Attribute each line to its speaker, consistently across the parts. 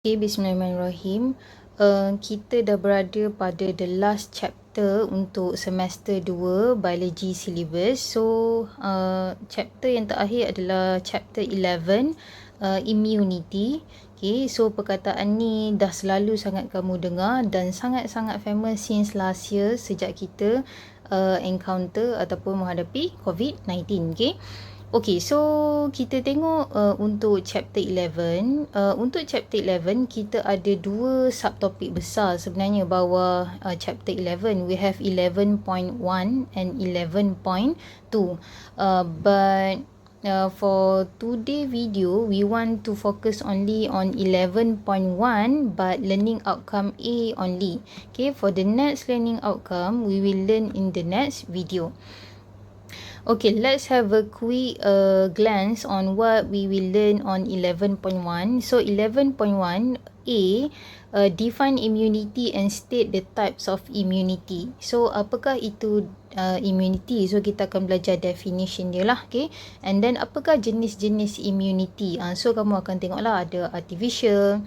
Speaker 1: Okay, Bismillahirrahmanirrahim. Kita dah berada pada the last chapter untuk semester 2 biology syllabus. So, chapter yang terakhir adalah chapter 11, immunity. Okay, so perkataan ni dah selalu sangat kamu dengar dan sangat-sangat famous since last year sejak kita encounter ataupun menghadapi COVID-19. Okay. Okay, so kita tengok untuk chapter 11. Untuk chapter 11, kita ada dua subtopik besar sebenarnya bawah chapter 11. We have 11.1 and 11.2. But for today video, we want to focus only on 11.1 but learning outcome A only. Okay, for the next learning outcome, we will learn in the next video. Okay, let's have a quick glance on what we will learn on 11.1. So 11.1 A, define immunity and state the types of immunity. So apakah itu immunity? So kita akan belajar definition dia lah, okay. And then apakah jenis-jenis immunity? So kamu akan tengoklah ada artificial,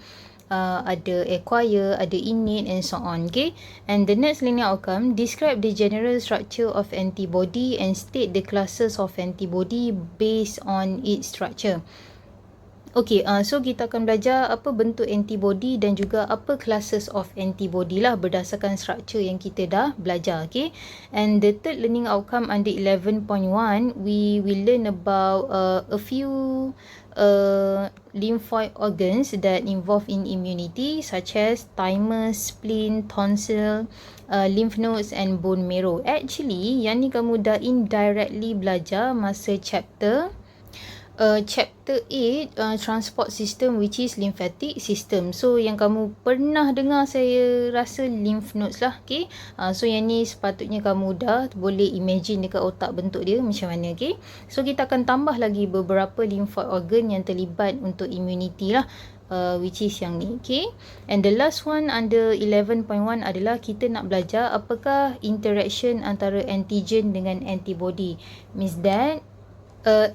Speaker 1: ada acquire, ada innate and so on. Okay, and the next linear outcome, describe the general structure of antibody and state the classes of antibody based on its structure. Okay, so kita akan belajar apa bentuk antibody dan juga apa classes of antibody lah berdasarkan structure yang kita dah belajar. Okay, and the third learning outcome under 11.1, we will learn about a few lymphoid organs that involve in immunity, such as thymus, spleen, tonsil, lymph nodes and bone marrow. Actually, yang ni kamu dah indirectly belajar masa chapter 8, transport system, which is lymphatic system. So yang kamu pernah dengar saya rasa lymph nodes lah. Okay, so yang ni sepatutnya kamu dah boleh imagine dekat otak bentuk dia macam mana. Okay, so kita akan tambah lagi beberapa lymphoid organ yang terlibat untuk immunity lah, which is yang ni. Okay, and the last one under 11.1 adalah kita nak belajar apakah interaction antara antigen dengan antibody. Means that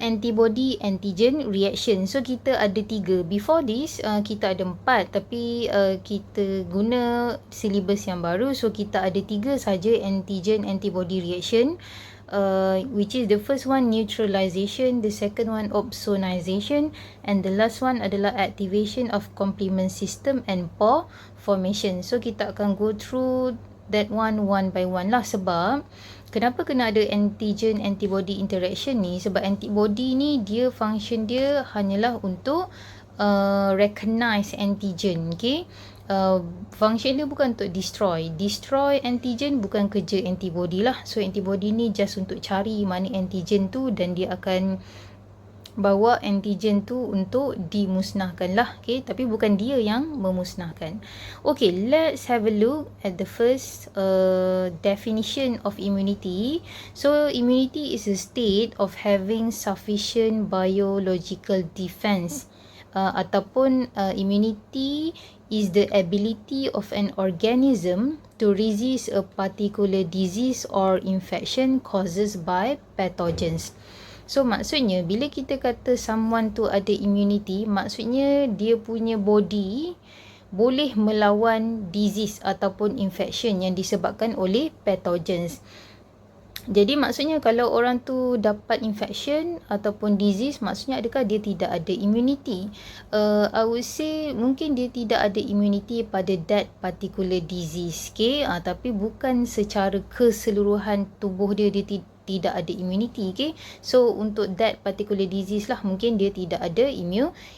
Speaker 1: antibody antigen reaction. So kita ada 3. Before this kita ada 4, tapi kita guna syllabus yang baru, so kita ada 3 saja antigen antibody reaction, which is the first one neutralization, the second one opsonization, and the last one adalah activation of complement system and pore formation. So kita akan go through that one by one lah. Sebab kenapa kena ada antigen antibody interaction ni? Sebab antibody ni dia function dia hanyalah untuk recognize antigen. Okay, function dia bukan untuk destroy antigen, bukan kerja antibody lah. So antibody ni just untuk cari mana antigen tu dan dia akan bawa antigen tu untuk dimusnahkan lah. Okay, tapi bukan dia yang memusnahkan. Okay, let's have a look at the first definition of immunity. So immunity is a state of having sufficient biological defense, ataupun immunity is the ability of an organism to resist a particular disease or infection caused by pathogens. So maksudnya bila kita kata someone tu ada immunity, maksudnya dia punya body boleh melawan disease ataupun infection yang disebabkan oleh pathogens. Jadi maksudnya kalau orang tu dapat infection ataupun disease, maksudnya adakah dia tidak ada immunity? I would say mungkin dia tidak ada immunity pada that particular disease. Okay, tapi bukan secara keseluruhan tubuh dia tidak ada immunity. Okay, so untuk that particular disease lah mungkin dia tidak ada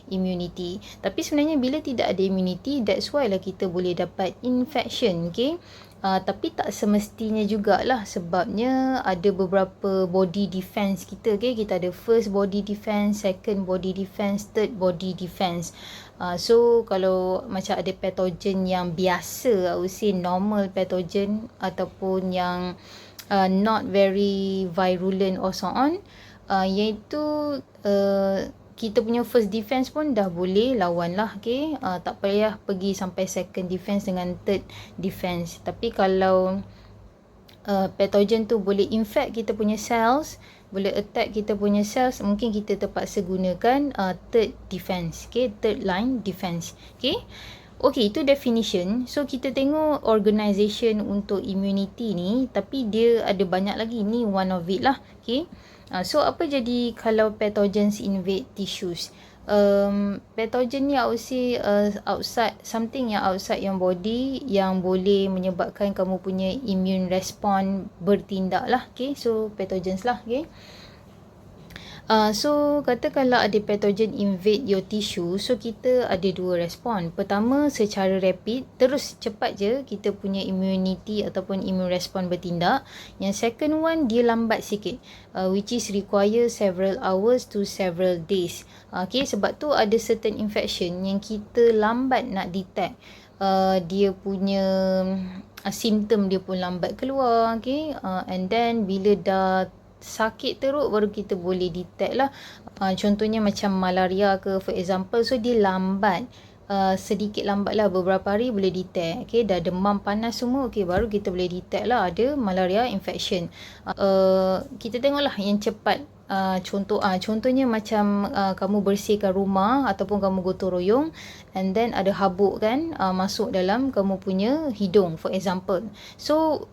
Speaker 1: immunity. Tapi sebenarnya bila tidak ada immunity, that's why lah kita boleh dapat infection. Okay, tapi tak semestinya jugalah, sebabnya ada beberapa body defense kita. Okay, kita ada first body defense, second body defense, third body defense. So kalau macam ada pathogen yang biasa, I would say normal pathogen, ataupun yang not very virulent or so on, iaitu kita punya first defense pun dah boleh lawan lah. Okay, tak payah pergi sampai second defense dengan third defense. Tapi kalau pathogen tu boleh infect kita punya cells, boleh attack kita punya cells, mungkin kita terpaksa gunakan third defense, okay, third line defense. Okay, itu definition. So kita tengok organisation untuk immunity ni, tapi dia ada banyak lagi, ni one of it lah. Okay, so apa jadi kalau pathogens invade tissues? Pathogen ni I would say outside, something yang outside your body yang boleh menyebabkan kamu punya immune response bertindak lah. Okay, so pathogens lah. Okay, so katakanlah ada pathogen invade your tissue, so kita ada dua respon. Pertama, secara rapid, terus cepat je kita punya immunity ataupun immune response bertindak. Yang second one, dia lambat sikit, which is require several hours to several days. Okay, sebab tu ada certain infection yang kita lambat nak detect dia punya simptom, dia pun lambat keluar. Okay, and then bila dah sakit teruk baru kita boleh detect lah. Contohnya macam malaria ke, for example, so dia lambat, sedikit lambat lah, beberapa hari boleh detect. Okay, dah demam panas semua, okay, baru kita boleh detect lah ada malaria infection. Kita tengoklah yang cepat. Contohnya macam kamu bersihkan rumah ataupun kamu gotong royong, and then ada habuk kan masuk dalam kamu punya hidung, for example. So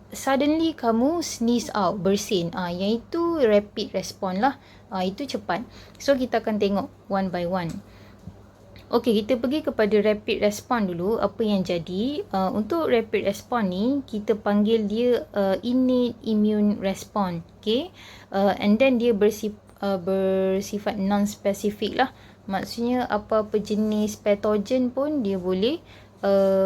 Speaker 1: suddenly kamu sneeze out, bersin, yang itu rapid response lah, itu cepat. So kita akan tengok one by one. Okay, kita pergi kepada rapid response dulu, apa yang jadi. Untuk rapid response ni kita panggil dia innate immune response. Okay, and then dia bersifat non-specific lah, maksudnya apa-apa jenis pathogen pun dia boleh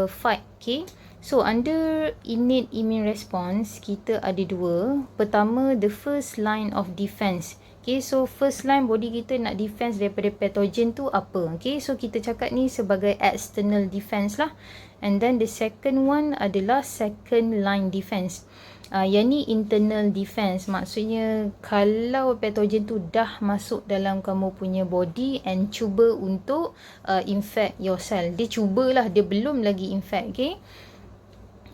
Speaker 1: fight. Okay, so under innate immune response kita ada dua. Pertama, the first line of defense. Okay, so first line body kita nak defense daripada pathogen tu apa? Okay, so kita cakap ni sebagai external defense lah. And then the second one adalah second line defense. Yang ni internal defense, maksudnya kalau pathogen tu dah masuk dalam kamu punya body and cuba untuk infect your cell. Dia cubalah, dia belum lagi infect.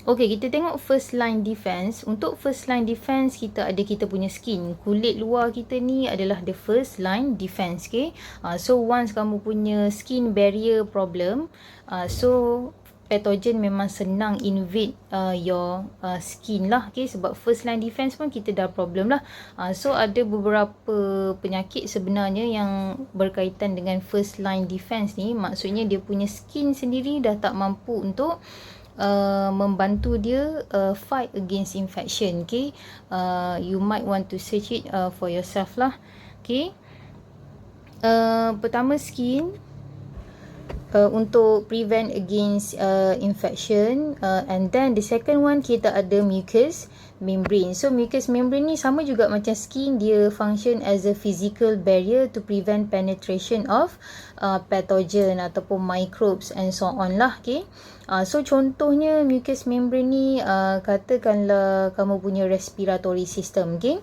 Speaker 1: Okay, kita tengok first line defense. Untuk first line defense kita ada kita punya skin, kulit luar kita ni adalah the first line defense. Okay, so once kamu punya skin barrier problem, so pathogen memang senang invade your skin lah. Okay, sebab first line defense pun kita dah problem lah. So ada beberapa penyakit sebenarnya yang berkaitan dengan first line defense ni, maksudnya dia punya skin sendiri dah tak mampu untuk membantu dia fight against infection. Okay, you might want to search it for yourself lah. Okay, pertama skin, untuk prevent against infection, and then the second one kita ada mucous membrane. So mucous membrane ni sama juga macam skin, dia function as a physical barrier to prevent penetration of pathogen ataupun microbes and so on lah. Okay, so contohnya mucous membrane ni, katakanlah kamu punya respiratory system. Okay,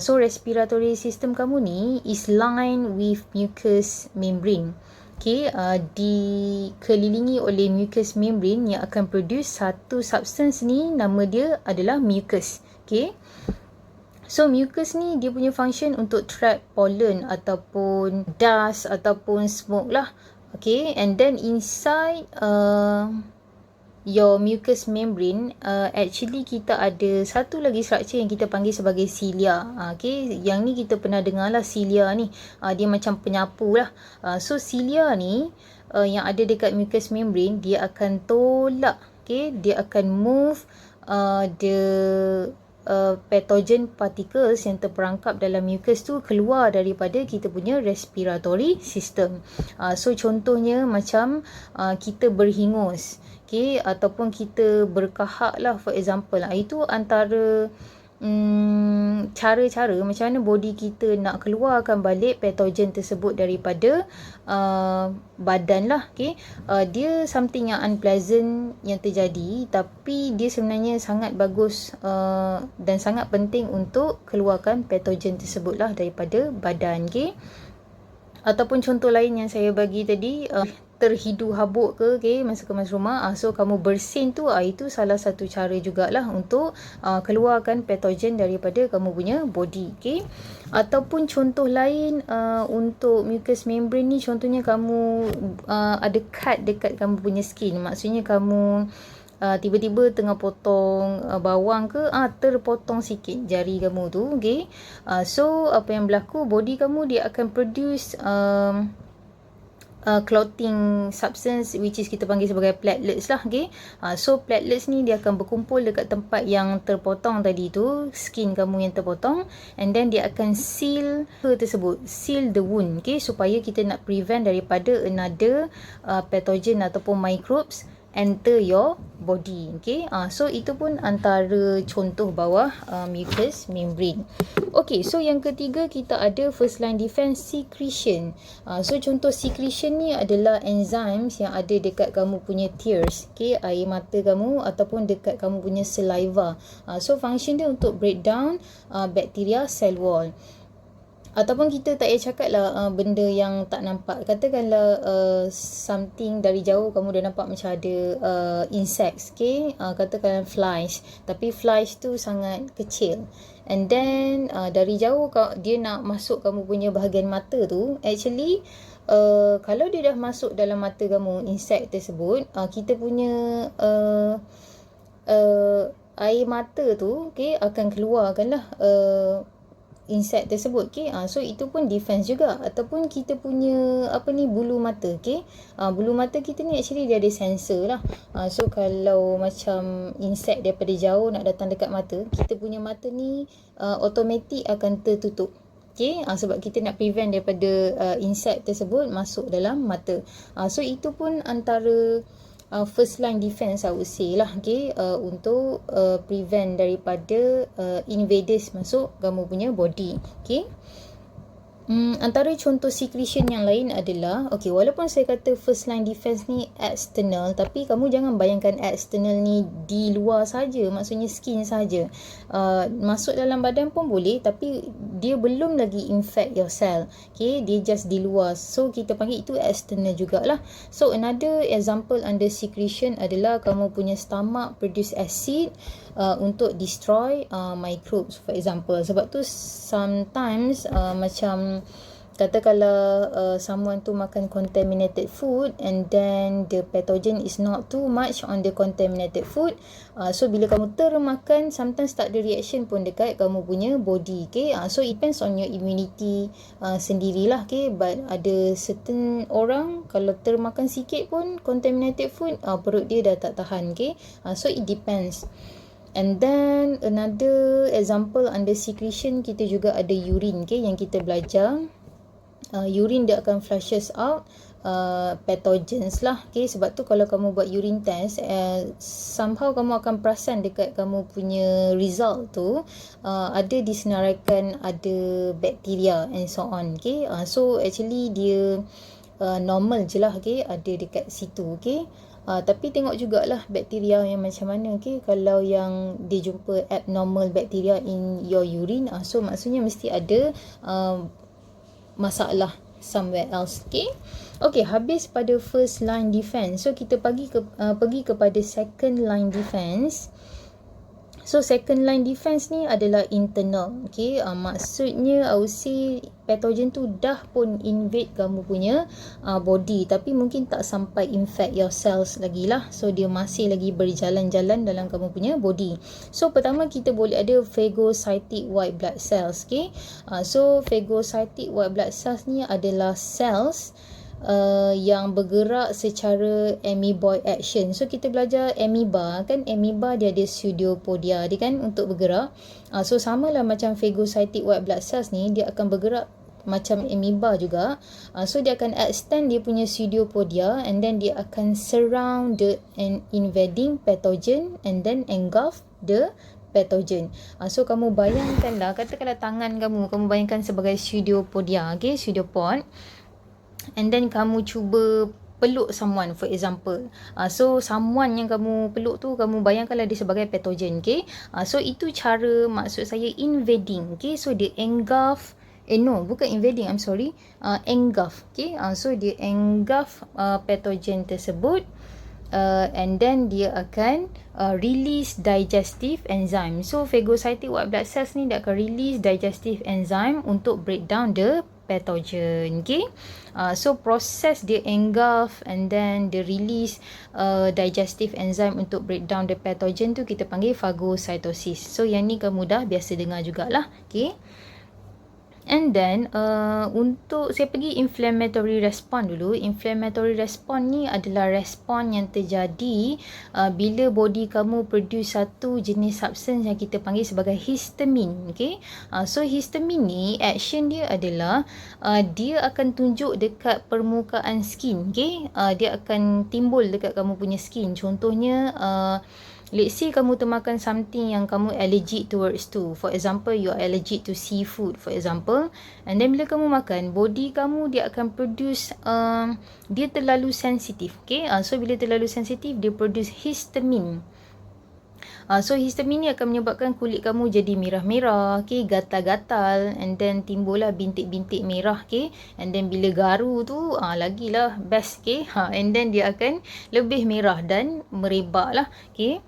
Speaker 1: so respiratory system kamu ni is lined with mucous membrane. Okay, dikelilingi oleh mucous membrane yang akan produce satu substance ni, nama dia adalah mucus. Okay, so mucus ni dia punya function untuk trap pollen ataupun dust ataupun smoke lah. Okay, and then inside your mucous membrane, actually kita ada satu lagi structure yang kita panggil sebagai cilia. Okay, yang ni kita pernah dengar lah, cilia ni, dia macam penyapu lah. So cilia ni yang ada dekat mucous membrane, dia akan tolak, okay, dia akan move the pathogen particles yang terperangkap dalam mucus tu keluar daripada kita punya respiratory system. So contohnya macam kita berhingus, okay, ataupun kita berkahak lah, for example. Itu antara cara-cara macam mana body kita nak keluarkan balik pathogen tersebut daripada badan lah. Okay, dia something yang unpleasant yang terjadi, tapi dia sebenarnya sangat bagus dan sangat penting untuk keluarkan pathogen tersebut lah daripada badan. Okay, ataupun contoh lain yang saya bagi tadi, terhidu habuk ke, okay, masa kemas rumah, so kamu bersin tu, itu salah satu cara jugalah untuk keluarkan patogen daripada kamu punya body, okay. Ataupun contoh lain untuk mucous membrane ni, contohnya kamu ada cut dekat kamu punya skin, maksudnya kamu tiba-tiba tengah potong bawang ke, terpotong sikit jari kamu tu, okay. So apa yang berlaku, body kamu dia akan produce clotting substance, which is kita panggil sebagai platelets lah, okay. So platelets ni dia akan berkumpul dekat tempat yang terpotong tadi tu, skin kamu yang terpotong, and then dia akan seal the wound, okay, supaya kita nak prevent daripada another pathogen ataupun microbes enter your body, okay. So itu pun antara contoh bawah mucous membrane. Okay, so yang ketiga kita ada first line defense, secretion. So contoh secretion ni adalah enzymes yang ada dekat kamu punya tears, okay, air mata kamu ataupun dekat kamu punya saliva. So function dia untuk breakdown bakteria cell wall. Ataupun kita tak payah cakap lah benda yang tak nampak. Katakanlah something dari jauh kamu dah nampak macam ada insects, okay? Katakanlah flies. Tapi flies tu sangat kecil. And then dari jauh dia nak masuk kamu punya bahagian mata tu. Actually kalau dia dah masuk dalam mata kamu, insect tersebut, kita punya air mata tu, okay, akan keluarkanlah insect tersebut, okay. So itu pun defense juga. Ataupun kita punya bulu mata, okay. Bulu mata kita ni actually dia ada sensor lah. So kalau macam insect daripada jauh nak datang dekat mata, kita punya mata ni automatic akan tertutup, okay. Sebab kita nak prevent daripada insect tersebut masuk dalam mata. So itu pun antara first line defense I would say lah, okay, untuk prevent daripada invaders masuk kamu punya body, okay. Antara contoh secretion yang lain adalah, okay, walaupun saya kata first line defense ni external, tapi kamu jangan bayangkan external ni di luar saja, maksudnya skin saja. Masuk dalam badan pun boleh, tapi dia belum lagi infect your cell, okay, dia just di luar. So kita panggil itu external jugalah. So another example under secretion adalah kamu punya stomach produce acid untuk destroy microbes, for example. Sebab tu sometimes macam katakanlah someone tu makan contaminated food and then the pathogen is not too much on the contaminated food, so bila kamu termakan, sometimes tak ada reaction pun dekat kamu punya body, okay. So it depends on your immunity sendirilah, okay. But ada certain orang kalau termakan sikit pun contaminated food, perut dia dah tak tahan, okay. So it depends. And then another example under secretion, kita juga ada urine, okay, yang kita belajar. Urine dia akan flushes out pathogens lah, okay. Sebab tu kalau kamu buat urine test, somehow kamu akan perasan dekat kamu punya result tu ada disenaraikan ada bakteria and so on, okay. So actually dia normal je lah, okay, ada dekat situ, okay. Tapi tengok jugalah bakteria yang macam mana, okay. Kalau yang dia jumpa abnormal bacteria in your urine, so maksudnya mesti ada masalah somewhere else, okay. Okay, habis pada first line defense. So kita pergi kepada second line defense. So second line defense ni adalah internal, okay. Maksudnya I would say pathogen tu dah pun invade kamu punya body, tapi mungkin tak sampai infect your cells lagi lah. So dia masih lagi berjalan-jalan dalam kamu punya body. So pertama kita boleh ada phagocytic white blood cells, okay. So phagocytic white blood cells ni adalah cells yang bergerak secara amoeboid action. So kita belajar amoeba kan, amoeba dia ada pseudopodia dia kan untuk bergerak. So samalah macam phagocytic white blood cells ni, dia akan bergerak macam amoeba juga. So dia akan extend dia punya pseudopodia and then dia akan surround the invading pathogen and then engulf the pathogen. So kamu bayangkanlah, katakanlah tangan kamu bayangkan sebagai pseudopodia, okay, pseudopod. And then kamu cuba peluk someone, for example. So someone yang kamu peluk tu, kamu bayangkanlah dia sebagai pathogen, okay. So itu cara, maksud saya invading, okay. So dia engulf No, bukan invading, I'm sorry. Engulf. Okay, so dia engulf pathogen tersebut. And then dia akan release digestive enzyme. So phagocytic white blood cells ni dia akan release digestive enzyme untuk break down the pathogen. Okay, so proses dia engulf and then dia release digestive enzyme untuk break down the pathogen tu kita panggil phagocytosis. So yang ni kamu dah biasa dengar jugalah. Okay. And then untuk saya pergi inflammatory response dulu. Inflammatory response ni adalah respon yang terjadi bila body kamu produce satu jenis substance yang kita panggil sebagai histamin. Okay? So histamin ni action dia adalah dia akan tunjuk dekat permukaan skin. Okay? Dia akan timbul dekat kamu punya skin. Contohnya let's say kamu termakan something yang kamu allergic towards to. For example, you are allergic to seafood for example. And then bila kamu makan, body kamu dia akan produce, dia terlalu sensitif. Okay, so bila terlalu sensitif, dia produce histamine. So histamin ni akan menyebabkan kulit kamu jadi merah-merah, okay, gatal-gatal, and then timbullah bintik-bintik merah, okay, and then bila garu tu lagilah best, okay, and then dia akan lebih merah dan merebak lah, okay.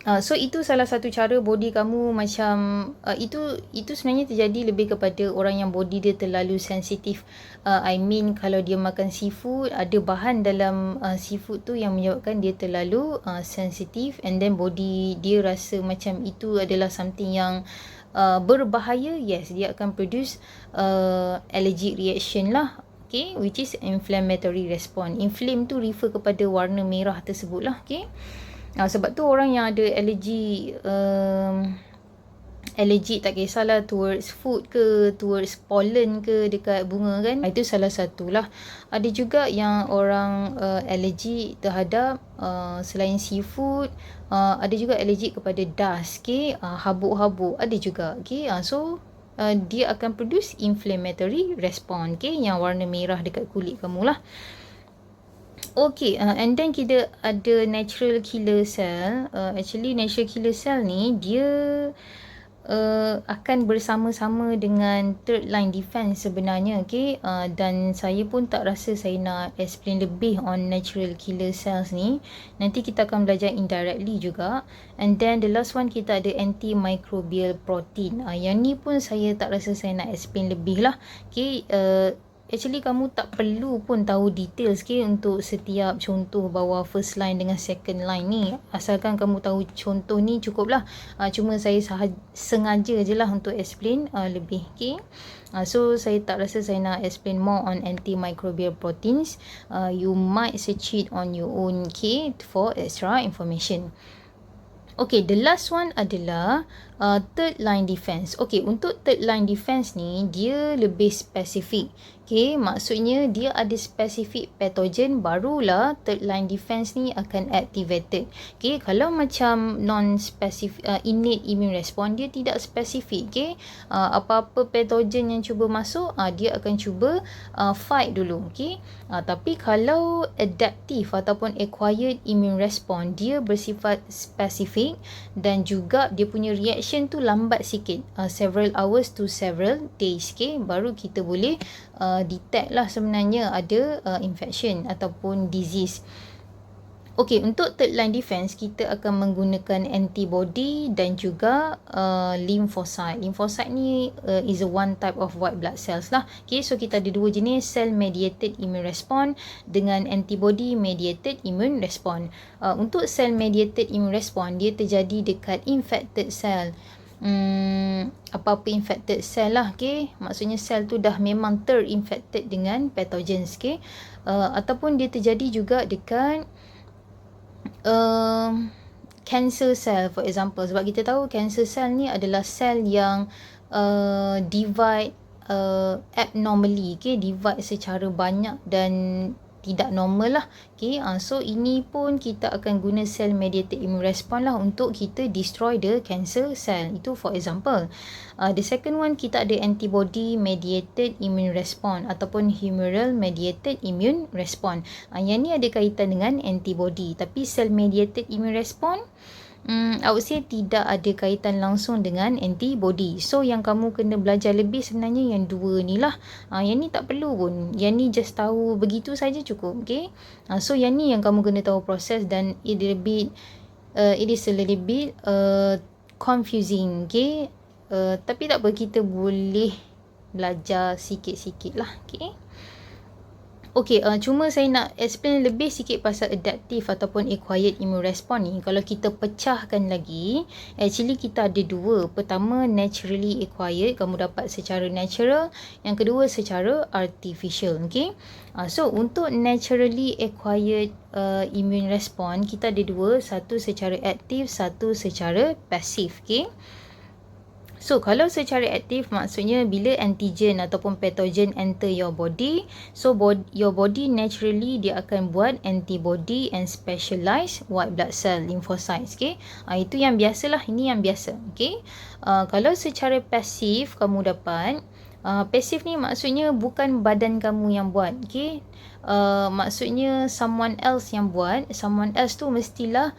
Speaker 1: So itu salah satu cara body kamu macam itu sebenarnya terjadi lebih kepada orang yang body dia terlalu sensitif. I mean kalau dia makan seafood, ada bahan dalam seafood tu yang menyebabkan dia terlalu sensitif, and then body dia rasa macam itu adalah something yang berbahaya. Yes, dia akan produce allergic reaction lah. Okay, which is inflammatory response. Inflame tu refer kepada warna merah tersebut lah. Okay. Sebab tu orang yang ada allergic tak kisahlah towards food ke, towards pollen ke dekat bunga kan, itu salah satulah. Ada juga yang orang allergic terhadap selain seafood, ada juga allergic kepada dust, okay? Habuk-habuk ada juga, okay? So dia akan produce inflammatory response, okay? Yang warna merah dekat kulit kamu lah. Okay, and then kita ada natural killer cell. Actually natural killer cell ni dia akan bersama-sama dengan third line defense sebenarnya, okay. Dan saya pun tak rasa saya nak explain lebih on natural killer cells ni. Nanti kita akan belajar indirectly juga. And then the last one kita ada antimicrobial protein. Yang ni pun saya tak rasa saya nak explain lebih lah, okay. Actually kamu tak perlu pun tahu details, okay, untuk setiap contoh bawah first line dengan second line ni. Asalkan kamu tahu contoh ni cukup lah. Cuma saya sengaja je lah untuk explain lebih, okay. So saya tak rasa saya nak explain more on antimicrobial proteins. You might search it on your own, okay, for extra information. Okay, the last one adalah third line defense. Okay, untuk third line defense ni dia lebih spesifik. Okay, maksudnya dia ada spesifik pathogen, barulah third line defense ni akan activated. Okay, kalau macam non-specific innate immune response, dia tidak spesifik. Okay, apa-apa pathogen yang cuba masuk, dia akan cuba fight dulu. Okay, tapi kalau adaptive ataupun acquired immune response, dia bersifat spesifik dan juga dia punya reaction tu lambat sikit, several hours to several days, okay, baru kita boleh detect lah sebenarnya ada infection ataupun disease. Okay, untuk third line defense kita akan menggunakan antibody dan juga lymphocyte. Lymphocyte ni is a one type of white blood cells lah. Okay, so kita ada dua jenis, cell mediated immune response dengan antibody mediated immune response. Untuk cell mediated immune response dia terjadi dekat infected cell. Apa-apa infected cell lah, okay. Maksudnya sel tu dah memang terinfected dengan pathogens, okay. Ataupun dia terjadi juga dekat cancer cell for example. Sebab kita tahu cancer cell ni adalah sel yang divide abnormally, okay. Divide secara banyak dan tidak normal lah, okay. So ini pun kita akan guna cell mediated immune response lah untuk kita destroy the cancer cell. Itu for example. The second one kita ada antibody mediated immune response ataupun humoral mediated immune response. Yang ni ada kaitan dengan antibody, tapi cell mediated immune response I would say tidak ada kaitan langsung dengan antibody. So yang kamu kena belajar lebih sebenarnya yang dua ni lah. Yang ni tak perlu pun. Yang ni just tahu begitu saja cukup. Okay. So yang ni yang kamu kena tahu proses, dan it is a little bit confusing. Okay. Tapi tak apa, kita boleh belajar sikit-sikit lah. Okay. Okay, cuma saya nak explain lebih sikit pasal adaptive ataupun acquired immune response ni. Kalau kita pecahkan lagi, actually kita ada dua. Pertama, naturally acquired, kamu dapat secara natural. Yang kedua, secara artificial. Okay. So, untuk naturally acquired immune response, kita ada dua. Satu secara aktif, satu secara pasif. Okay. So, kalau secara aktif, maksudnya bila antigen ataupun pathogen enter your body, so your body naturally dia akan buat antibody and specialized white blood cell lymphocytes. Okay. Itu yang biasalah, ini yang biasa. Okay. Kalau secara pasif kamu dapat, pasif ni maksudnya bukan badan kamu yang buat. Okay. Maksudnya someone else yang buat. Someone else tu mestilah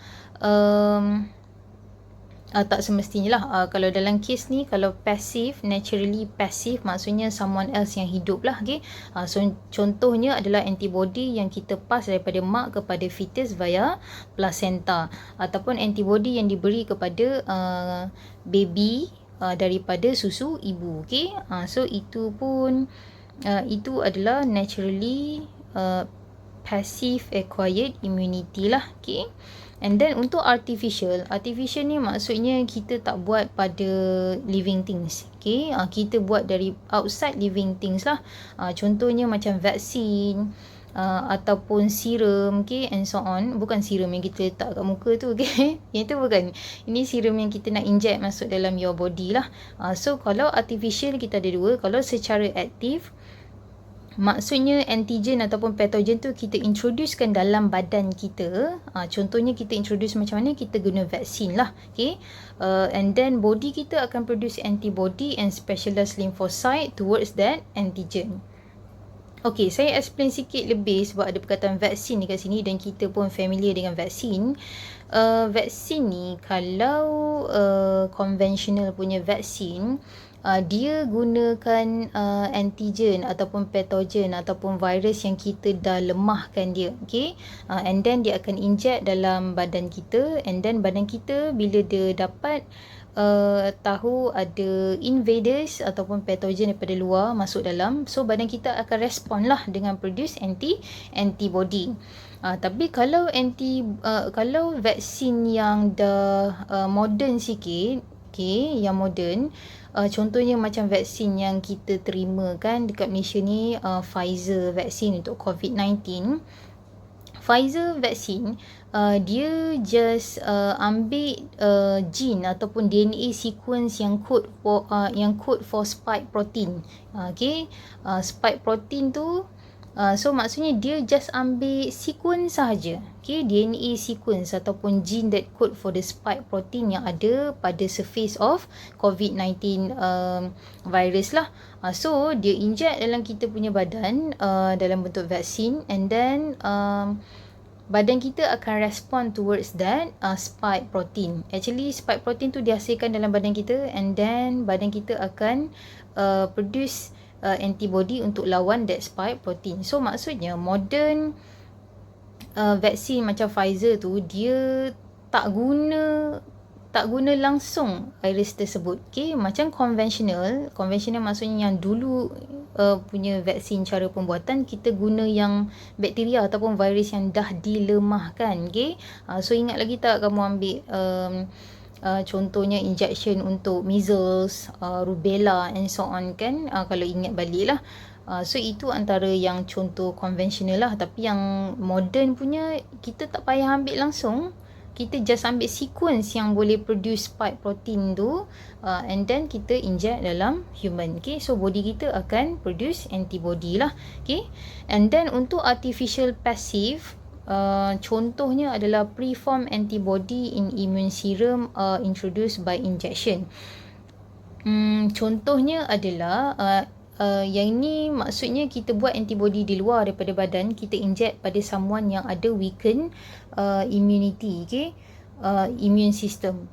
Speaker 1: tak semestinya lah. Kalau dalam kes ni, kalau pasif, naturally pasif, maksudnya someone else yang hidup lah. Okay. So contohnya adalah antibody yang kita pass daripada mak kepada fetus via placenta, ataupun antibody yang diberi kepada baby daripada susu ibu. Okay. So itu pun itu adalah naturally passive acquired immunity lah. Okay. And then untuk artificial ni maksudnya kita tak buat pada living things. Okay. Kita buat dari outside living things lah. Contohnya macam vaksin, ataupun serum, okay, and so on. Bukan serum yang kita letak kat muka tu, okay. Yang tu bukan. Ini serum yang kita nak inject masuk dalam your body lah. So kalau artificial kita ada dua. Kalau secara aktif, maksudnya antigen ataupun pathogen tu kita introducekan dalam badan kita. Contohnya kita introduce macam mana? Kita guna vaksin lah. Okay. And then body kita akan produce antibody and specialized lymphocyte towards that antigen. Okay, saya explain sikit lebih sebab ada perkataan vaksin ni kat sini dan kita pun familiar dengan vaksin. Vaksin ni kalau conventional punya vaksin, dia gunakan antigen ataupun pathogen ataupun virus yang kita dah lemahkan dia. Okay. And then dia akan inject dalam badan kita, and then badan kita bila dia dapat tahu ada invaders ataupun pathogen daripada luar masuk dalam, so badan kita akan respon lah dengan produce antibody. Tapi kalau kalau vaksin yang dah modern sikit, okay, yang moden, contohnya macam vaksin yang kita terima kan dekat Malaysia ni, Pfizer vaksin untuk COVID-19. Pfizer vaksin, dia just ambil gene ataupun DNA sequence yang code for spike protein. Okay, spike protein tu, so maksudnya dia just ambil sequence sahaja. Okay, DNA sequence ataupun gene that code for the spike protein yang ada pada surface of COVID-19 virus lah. So dia inject dalam kita punya badan dalam bentuk vaksin, and then badan kita akan respond towards that spike protein. Actually spike protein tu dihasilkan dalam badan kita, and then badan kita akan produce antibody untuk lawan that spike protein. So maksudnya modern vaksin macam Pfizer tu, dia tak guna langsung virus tersebut. Okay, macam conventional maksudnya yang dulu punya vaksin cara pembuatan, kita guna yang bakteria ataupun virus yang dah dilemahkan. Okay, so ingat lagi tak kamu ambil contohnya injection untuk measles, rubella and so on kan, kalau ingat balik lah. So itu antara yang contoh konvensional lah. Tapi yang modern punya, kita tak payah ambil langsung, kita just ambil sequence yang boleh produce spike protein tu, and then kita inject dalam human. Okay, so body kita akan produce antibody lah. Okay, and then untuk artificial passive, contohnya adalah preformed antibody in immune serum introduced by injection. Contohnya adalah yang ni maksudnya kita buat antibody di luar daripada badan, kita inject pada someone yang ada weakened immunity. Okay, immune system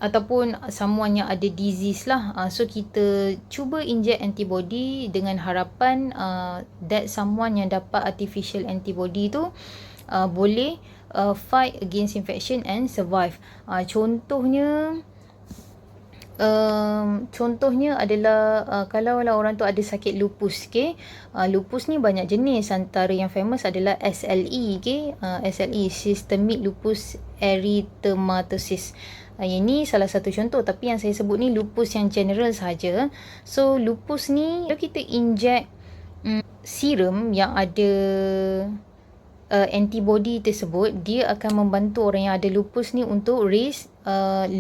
Speaker 1: ataupun someone yang ada disease lah. So kita cuba inject antibody dengan harapan that someone yang dapat artificial antibody tu boleh fight against infection and survive. Contohnya adalah kalau lah orang tu ada sakit lupus, okay? Lupus ni banyak jenis, antara yang famous adalah SLE, okay? SLE, Systemic Lupus Erythematosus. Yang ni salah satu contoh, tapi yang saya sebut ni lupus yang general saja. So lupus ni kalau kita inject serum yang ada antibody tersebut, dia akan membantu orang yang ada lupus ni untuk raise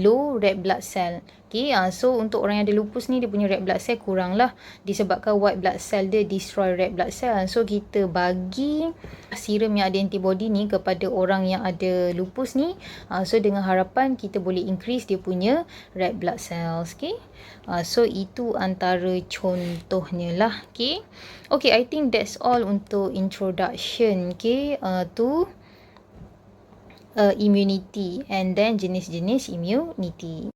Speaker 1: low red blood cell. Okay, so untuk orang yang ada lupus ni, dia punya red blood cell kurang lah, disebabkan white blood cell dia destroy red blood cell. So kita bagi serum yang ada antibody ni kepada orang yang ada lupus ni, so dengan harapan kita boleh increase dia punya red blood cells. Okay, so itu antara contohnya lah. Okay, I think that's all untuk introduction, okay, to immunity and then jenis-jenis immunity.